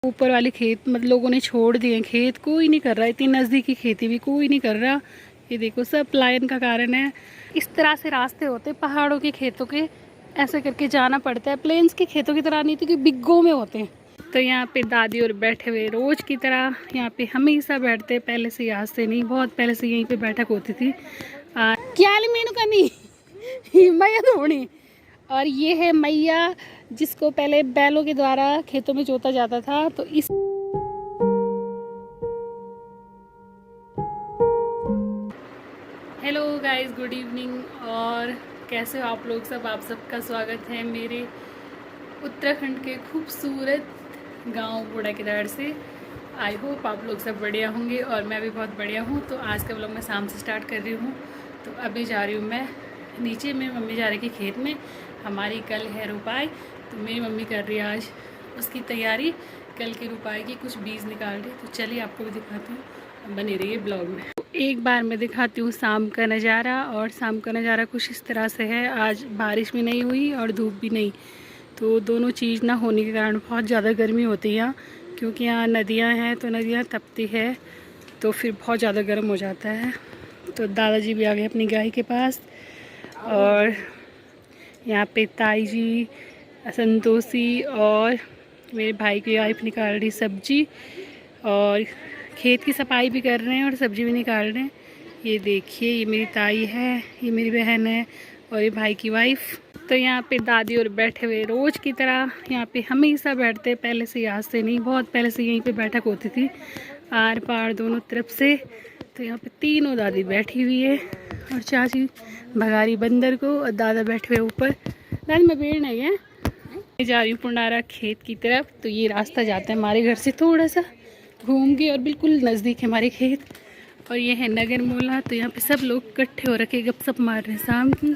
ऊपर वाले खेत मतलब लोगों ने छोड़ दिए खेत, कोई नहीं कर रहा। इतनी नज़दीकी खेती भी कोई नहीं कर रहा। ये देखो सब पलायन का कारण है। इस तरह से रास्ते होते पहाड़ों के खेतों के, ऐसे करके जाना पड़ता है। प्लेन्स के खेतों की तरह नहीं थी कि बिग्गों में होते हैं। तो यहाँ पे दादी और बैठे हुए रोज़ की तरह यहाँ पे हमेशा बैठते, पहले से आज से नहीं, बहुत पहले से यहीं पे बैठक होती थी। क्या मीनू करनी मैया धोनी। और ये है मैया जिसको पहले बैलों के द्वारा खेतों में जोता जाता था। तो इस हेलो गाइस, गुड इवनिंग। और कैसे हो आप लोग सब? आप सबका स्वागत है मेरे उत्तराखंड के खूबसूरत गांव बूढ़ा केदार से। आई होप आप लोग सब बढ़िया होंगे और मैं भी बहुत बढ़िया हूँ। तो आज का व्लॉग मैं शाम से स्टार्ट कर रही हूँ। तो अभी जा रही हूँ मैं नीचे में, मम्मी जा रही है खेत में। हमारी कल है रुपाई, तो मेरी मम्मी कर रही है आज उसकी तैयारी, कल की रुपाई की कुछ बीज निकाल रही। तो चलिए आपको भी दिखाती हूँ, बने रहिए ब्लॉग में। एक बार मैं दिखाती हूँ शाम का नज़ारा। और शाम का नज़ारा कुछ इस तरह से है। आज बारिश भी नहीं हुई और धूप भी नहीं, तो दोनों चीज़ ना होने के कारण बहुत ज़्यादा गर्मी होती है यहाँ, क्योंकि यहाँ नदियाँ हैं तो नदियाँ तपती है, तो फिर बहुत ज़्यादा गर्म हो जाता है। तो दादाजी भी आ गए अपनी गाय के पास। और यहाँ पे ताई जी, संतोषी और मेरे भाई की वाइफ निकाल रही सब्जी, और खेत की सफाई भी कर रहे हैं और सब्जी भी निकाल रहे हैं। ये देखिए, ये मेरी ताई है, ये मेरी बहन है और ये भाई की वाइफ। तो यहाँ पे दादी और बैठे हुए रोज़ की तरह यहाँ पे हमेशा बैठते, पहले से आज से नहीं, बहुत पहले से यहीं पे बैठक होती थी, आर पार दोनों तरफ से। तो यहाँ पे तीनों दादी बैठी हुई है और चाची भगा रही बंदर को, और दादा बैठे हुए ऊपर। दादी मैं बेड़ नहीं है, मैं जा रही हूँ पुंडारा खेत की तरफ। तो ये रास्ता जाता है हमारे घर से थोड़ा सा घूम के, और बिल्कुल नज़दीक है हमारे खेत। और ये है नगर मोला। तो यहाँ पे सब लोग इकट्ठे हो रखे, गपशप मार रहे हैं शाम की।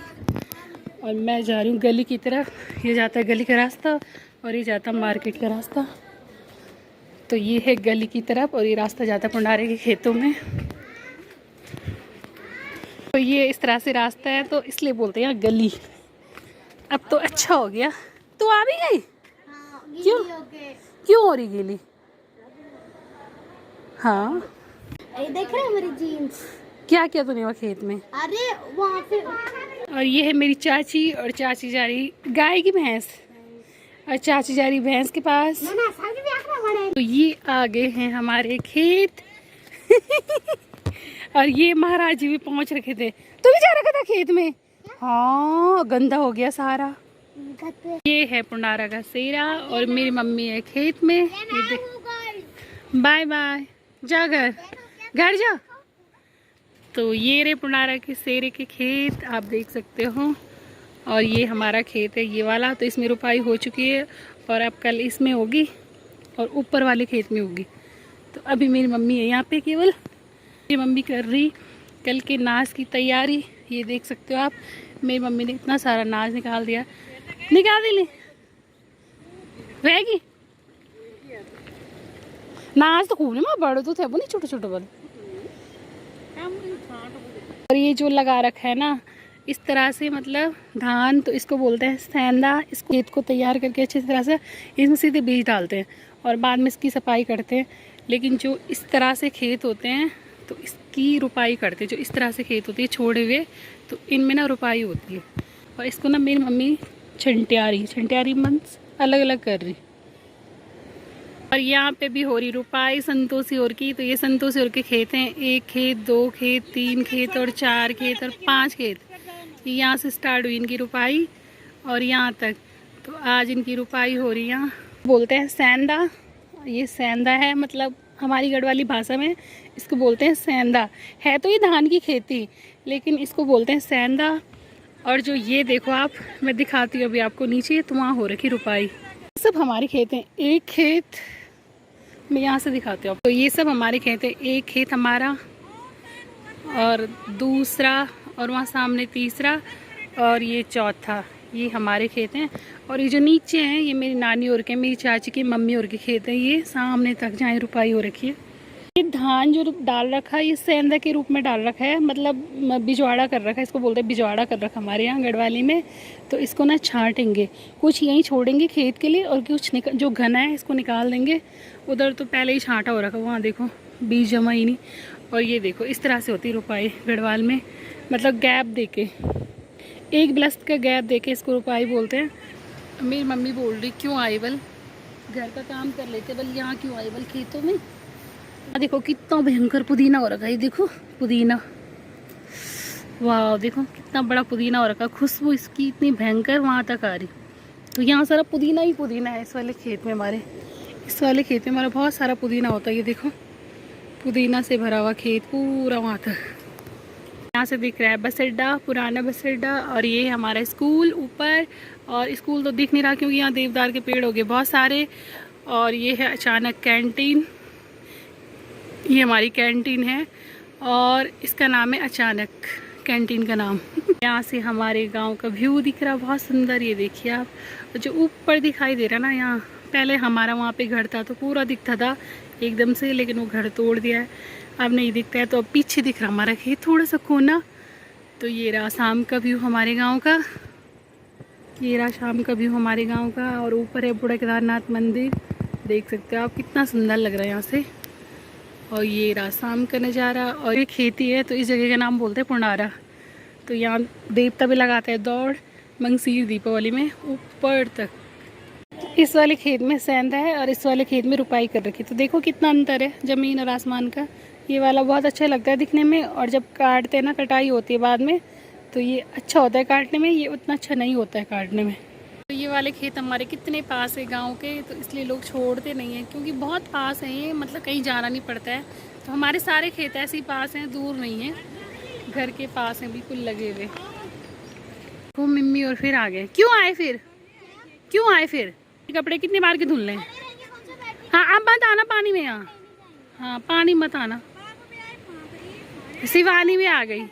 और मैं जा रही हूँ गली की तरफ। ये जाता है गली का रास्ता और ये जाता है मार्केट का रास्ता। तो ये है गली की तरफ और ये रास्ता जाता है पुंडारे के खेतों में। तो ये इस तरह से रास्ता है, तो इसलिए बोलते हैं गली। अब तो अच्छा हो गया। तू आ भी गई? क्यों क्यों हो रही गीली? हाँ, देख रहे हैं मेरी जीन्स? क्या किया तूने वहाँ खेत में? अरे वहाँ पे। और ये है मेरी चाची, और चाची जा रही गाय की भैंस, और चाची जा रही भैंस के पास। तो ये आगे हैं हमारे खेत और ये महाराज जी भी पहुंच रखे थे। तू भी जा रखा था खेत में? हाँ, गंदा हो गया सारा। ये है पुंडारा का सेरा और मेरी मम्मी है खेत में। बाय बाय, जा घर जा। तो ये रे पुंडारा के सेरे के खेत आप देख सकते हो। और ये हमारा खेत है ये वाला, तो इसमें रुपाई हो चुकी है और अब कल इसमें होगी और ऊपर वाले खेत में होगी। तो अभी मेरी मम्मी है यहाँ पे केवल। मेरी मम्मी कर रही कल के नाच की तैयारी। ये देख सकते हो आप, मेरी मम्मी ने इतना सारा नाच निकाल दिया। निकाल दी रहेगी नाच तो खूब नहीं, बड़े तो थे वो नहीं, छोटे छोटे बल। और ये जो लगा रखा है ना इस तरह से, मतलब धान, तो इसको बोलते हैं सेंधा। इस खेत को तैयार करके अच्छी तरह से इसमें सीधे बीज डालते हैं और बाद में इसकी सफाई करते हैं। लेकिन जो इस तरह से खेत होते हैं तो इसकी रुपाई करते हैं। जो इस तरह से खेत होती है छोड़े हुए, तो इनमें ना रुपाई होती है। और इसको ना मेरी मम्मी छंटियारी मंस अलग अलग कर रही। और यहाँ पे भी हो रही रुपाई संतोषी और की। तो ये संतोषी और के खेत हैं, 1 खेत 2 खेत 3 खेत और 4 खेत और 5 खेत। यहाँ से स्टार्ट हुई इनकी रुपाई और यहाँ तक। तो आज इनकी रुपाई हो रही है। यहाँ बोलते हैं सेंधा। ये सेंधा है, मतलब हमारी गढ़वाली भाषा में इसको बोलते हैं सेंधा। है तो ये धान की खेती, लेकिन इसको बोलते हैं सेंधा। और जो ये देखो आप, मैं दिखाती हूँ अभी आपको नीचे, तो वहाँ हो रखी रुपाई। सब हमारे खेत हैं। एक खेत मैं यहाँ से दिखाती हूँ। तो ये सब हमारे खेत हैं। एक खेत हमारा और दूसरा, और वहाँ सामने तीसरा, और ये चौथा, ये हमारे खेत हैं। और ये जो नीचे हैं ये मेरी नानी और के, मेरी चाची की मम्मी और के खेत हैं। ये सामने तक जहाँ रुपाई हो रखी है ये धान जो डाल रखा है ये सेंधा के रूप में डाल रखा है, मतलब बिजवाड़ा कर रखा है, इसको बोलते हैं बिजवाड़ा कर रखा हमारे यहाँ गढ़वाली में। तो इसको ना छांटेंगे, कुछ यहीं छोड़ेंगे खेत के लिए और कुछ जो घना है इसको निकाल देंगे। उधर तो पहले ही छांटा हो रखा, वहाँ देखो बीज जमा ही नहीं। और ये देखो इस तरह से होती है रुपाई गढ़वाल में, मतलब गैप दे के, एक ब्लस्ट का गैप दे के इसको रुपाई बोलते हैं। मेरी मम्मी बोल रही क्यों आई बल, घर का काम कर लेते बल, यहाँ क्यों आई बल खेतों में। देखो कितना भयंकर पुदीना हो रखा है, देखो पुदीना, वाह देखो कितना बड़ा पुदीना हो रखा है, खुशबू इसकी इतनी भयंकर वहाँ तक आ रही। तो यहाँ सारा पुदीना ही पुदीना है इस वाले खेत में हमारे, इस वाले खेत में हमारा बहुत सारा पुदीना होता है। ये देखो पुदीना से भरा हुआ खेत पूरा वहाँ तक। यहाँ से दिख रहा है बस अड्डा, पुराना बस अड्डा, और ये हमारा स्कूल ऊपर। और स्कूल तो दिख नहीं रहा क्योंकि यहाँ देवदार के पेड़ हो गए बहुत सारे। और ये है अचानक कैंटीन, ये हमारी कैंटीन है और इसका नाम है अचानक कैंटीन का नाम। यहाँ से हमारे गांव का व्यू दिख रहा बहुत सुंदर, ये देखिए आप, जो ऊपर दिखाई दे रहा ना, यहाँ पहले हमारा वहाँ पे घर था तो पूरा दिखता था एकदम से, लेकिन वो घर तोड़ दिया है, अब नहीं दिखता है। तो अब पीछे दिख रहा हमारा खेत थोड़ा सा कोना। तो ये रहा शाम का व्यू हमारे गाँव का, ये रहा शाम का व्यू हमारे गाँव का। और ऊपर है बूढ़ा केदारनाथ मंदिर, देख सकते हो आप कितना सुंदर लग रहा है यहाँ से। और ये रहा शाम का नज़ारा। और ये खेती है तो इस जगह का नाम बोलते हैं पुनारा। तो यहाँ देवता भी लगाते हैं दौड़ मंगसीर दीपावली में ऊपर तक। इस वाले खेत में सेंधा है और इस वाले खेत में रुपाई कर रखी। तो देखो कितना अंतर है ज़मीन और आसमान का। ये वाला बहुत अच्छा लगता है दिखने में, और जब काटते हैं ना, कटाई होती है बाद में, तो ये अच्छा होता है काटने में, ये उतना अच्छा नहीं होता है काटने में। तो ये वाले खेत हमारे कितने पास है गांव के, तो इसलिए लोग छोड़ते नहीं हैं क्योंकि बहुत पास है ये, मतलब कहीं जाना नहीं पड़ता है। तो हमारे सारे खेत ऐसे ही पास हैं, दूर नहीं है, घर के पास हैं, बिल्कुल लगे हुए। वो मम्मी और फिर आ गए। क्यों आए फिर, क्यों आए फिर? कपड़े कितने बार के धुल लें? हाँ अब मत आना पानी में, यहाँ हाँ पानी मत आना। शिवानी भी आ गई,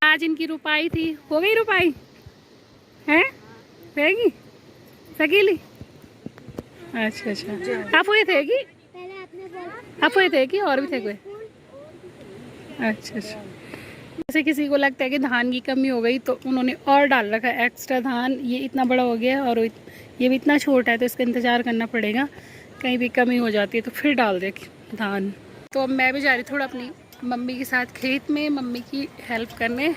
आज इनकी रुपाई थी, हो गई रुपाई है, रहेगी सकीली। अच्छा अच्छा, आप हुए थे कि आप हुए थे कि और भी थे कोई? अच्छा अच्छा। जैसे किसी को लगता है कि धान की कमी हो गई तो उन्होंने और डाल रखा है एक्स्ट्रा धान, ये इतना बड़ा हो गया और ये भी इतना छोटा है, तो इसका इंतज़ार करना पड़ेगा, कहीं भी कमी हो जाती है तो फिर डाल दे धान। तो अब मैं भी जा रही थोड़ा अपनी मम्मी के साथ खेत में, मम्मी की हेल्प करने।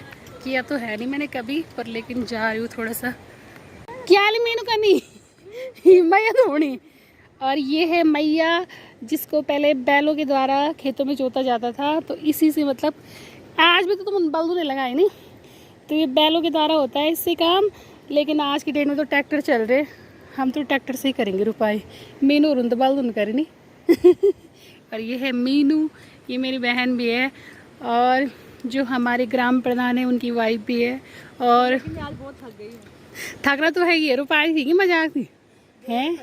किया तो है नहीं मैंने कभी, पर लेकिन जा रही हूँ थोड़ा सा। क्या ली मीनू करनी मैया धोनी। और ये है मैया जिसको पहले बैलों के द्वारा खेतों में जोता जाता था, तो इसी से, मतलब आज भी तो तुम बलदू ने लगाए नहीं, तो ये बैलों के द्वारा होता है इससे काम। लेकिन आज की डेट में तो ट्रैक्टर चल रहे, हम तो ट्रैक्टर से ही करेंगे रुपाई। मीनू और तो बलदू करे नहीं और ये है मीनू, ये मेरी बहन भी है, और जो हमारे ग्राम प्रधान है उनकी वाइफ भी है। और बहुत थक गई, थकना तो है, ये रुपाई थी कि मजाक थी है,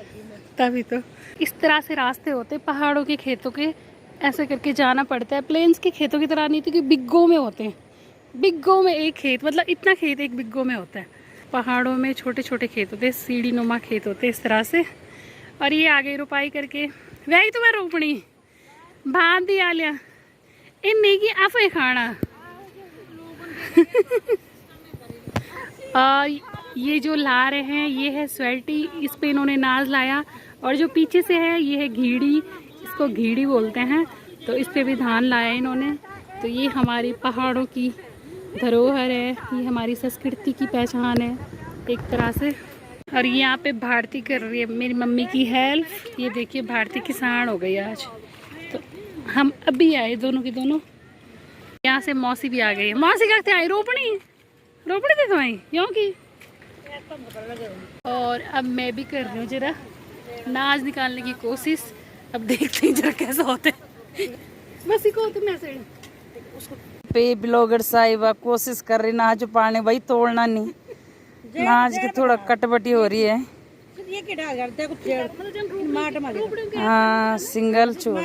तभी तो। इस तरह से रास्ते होते पहाड़ों के खेतों के, ऐसे करके जाना पड़ता है। प्लेन्स के खेतों की तरह नहीं, क्योंकि बिग्गो में होते हैं, बिग्गो में एक खेत, मतलब इतना खेत एक बिग्गो में होता है। पहाड़ों में छोटे छोटे खेत होते हैं, सीढ़ी नुमा खेत होते हैं इस तरह से। और ये आ गई रुपाई करके, वही तो मैं रोपणी भात दी आ लिया इन्हीं की आप खाना और ये जो ला रहे हैं ये है स्वेल्टी, इस पे इन्होंने नाज लाया। और जो पीछे से है ये है घीड़ी, इसको घीड़ी बोलते हैं, तो इस पे भी धान लाया इन्होंने। तो ये हमारी पहाड़ों की धरोहर है, ये हमारी संस्कृति की पहचान है एक तरह से। और ये यहाँ पे भारती कर रही है मेरी मम्मी की हेल्प। ये देखिए भारती किसान हो गई आज। तो हम अभी आए दोनों की दोनों, यहाँ से मौसी भी आ गई। मौसी कहते आई रोपणी, रोपणी थे तुम्हारी क्यों की। और अब मैं भी कर रही हूँ जरा नाज निकालने की कोशिश, अब देखते हैं जरा कैसा होता है। बस को तुम ऐसे पे ब्लॉगर साहिबा कोशिश कर रही नाच पाने, भाई तोड़ना नहीं, नाच की थोड़ा कटबटी हो रही है। हाँ सिंगल छोड़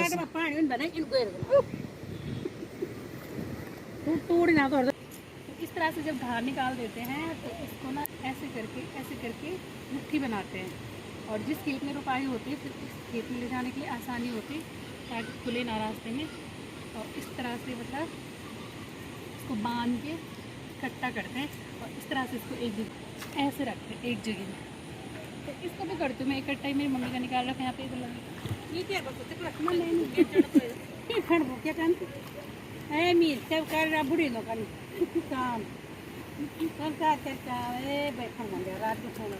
इस तरह से जब धान निकाल देते हैं तो इसको ना ऐसे करके मुट्ठी बनाते हैं। और जिस खेत में रुपाई होती है फिर उस खेत में ले जाने के लिए आसानी होती है। ताकि खुले ना रास्ते में। और इस तरह से मतलब इसको बांध के इकट्ठा करते हैं और इस तरह से इसको एक जगह ऐसे रखते हैं एक जगह में। तो इसको भी करती हूँ मैं इकट्ठा ही। मेरी मम्मी का निकाल रखा है यहाँ पे इधर लगे। ये क्या रखना नहीं खड़ क्या काम है मीर सब कर रहा बुढ़ी लोग काम करता करता बैठा मंदिर रात को सोना।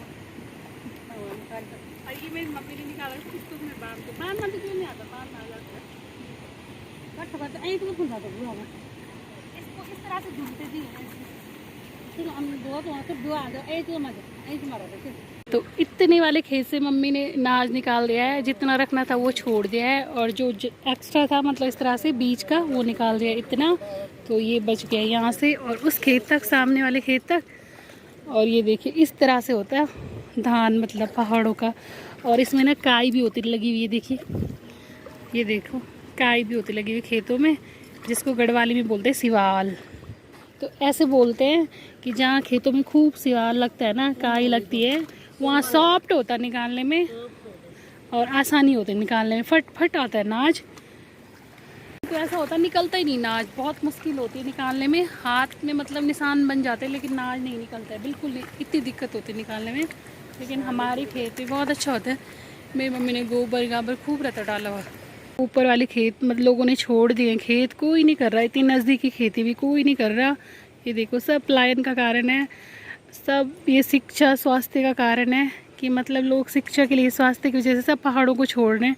और ये मेरी मम्मी ने निकाला इसको मैं बांध तो क्यों नहीं आता बांध आ जाता कट करता ऐसे तो खुल जाता बुआ इसको इस तरह से ढूंढते थी फिर हम दो तो फिर दो आ जाओ ऐसे मजा ऐसे मारा था। तो इतने वाले खेत से मम्मी ने नाज निकाल दिया है। जितना रखना था वो छोड़ दिया है और जो एक्स्ट्रा था मतलब इस तरह से बीज का वो निकाल दिया इतना। तो ये बच गया यहाँ से और उस खेत तक सामने वाले खेत तक। और ये देखिए इस तरह से होता है धान मतलब पहाड़ों का। और इसमें ना काई भी होती लगी हुई है देखिए। ये देखो काई भी होती लगी हुई खेतों में जिसको गढ़वाली में बोलते हैं सिवाल। तो ऐसे बोलते हैं कि जहाँ खेतों में खूब सिवाल लगता है ना काई लगती है वहाँ सॉफ्ट होता है निकालने में और आसानी होती है निकालने में। फट फट आता है नाज। तो ऐसा होता है निकलता ही नहीं नाज। बहुत मुश्किल होती है निकालने में। हाथ में मतलब निशान बन जाते हैं लेकिन नाज नहीं निकलता है बिल्कुल नहीं। इतनी दिक्कत होती है निकालने में। लेकिन हमारी खेती बहुत अच्छा होता है। मेरी मम्मी ने गोबर गाबर खूब रहता डाला हुआ। ऊपर वाले खेत मतलब लोगों ने छोड़ दिए खेत कोई नहीं कर रहा। इतनी नज़दीकी खेती भी कोई नहीं कर रहा। ये देखो सब पलायन का कारण है। सब ये शिक्षा स्वास्थ्य का कारण है कि मतलब लोग शिक्षा के लिए स्वास्थ्य की वजह से सब पहाड़ों को छोड़ रहे हैं।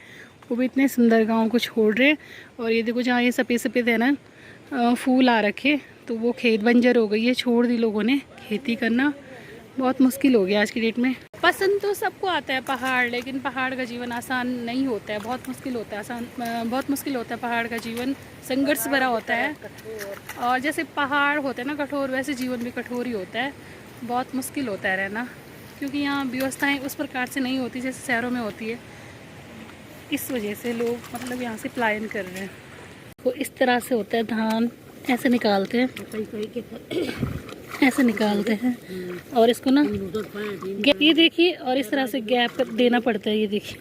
वो भी इतने सुंदर गाँव को छोड़ रहे हैं। और ये देखो जहाँ ये सफ़ेद सफ़ेद है ना फूल आ रखे तो वो खेत बंजर हो गई है। छोड़ दी लोगों ने खेती करना। बहुत मुश्किल हो गया आज की डेट में। पसंद तो सबको आता है पहाड़ लेकिन पहाड़ का जीवन आसान नहीं होता है। बहुत मुश्किल होता है बहुत मुश्किल होता है पहाड़ का जीवन। संघर्ष भरा होता है। और जैसे पहाड़ होते हैं ना कठोर वैसे जीवन भी कठोर ही होता है। बहुत मुश्किल होता है रहना क्योंकि यहाँ व्यवस्थाएं उस प्रकार से नहीं होती जैसे शहरों में होती है। इस वजह से लोग मतलब यहाँ से पलायन कर रहे हैं। तो इस तरह से होता है धान ऐसे निकालते हैं ऐसे निकालते हैं और इसको ना ये देखिए और इस तरह से गैप देना पड़ता है। ये देखिए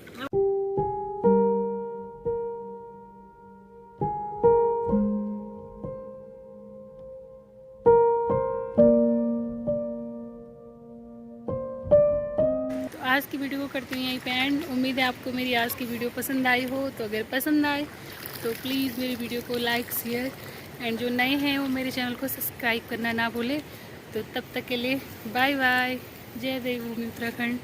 तो आज की वीडियो को करती हूँ यहीं पे एंड। उम्मीद है आपको मेरी आज की वीडियो पसंद आई हो। तो अगर पसंद आए तो प्लीज़ मेरी वीडियो को लाइक शेयर एंड जो नए हैं वो मेरे चैनल को सब्सक्राइब करना ना भूलें। तो तब तक के लिए बाय बाय। जय देवभूमि उत्तराखंड।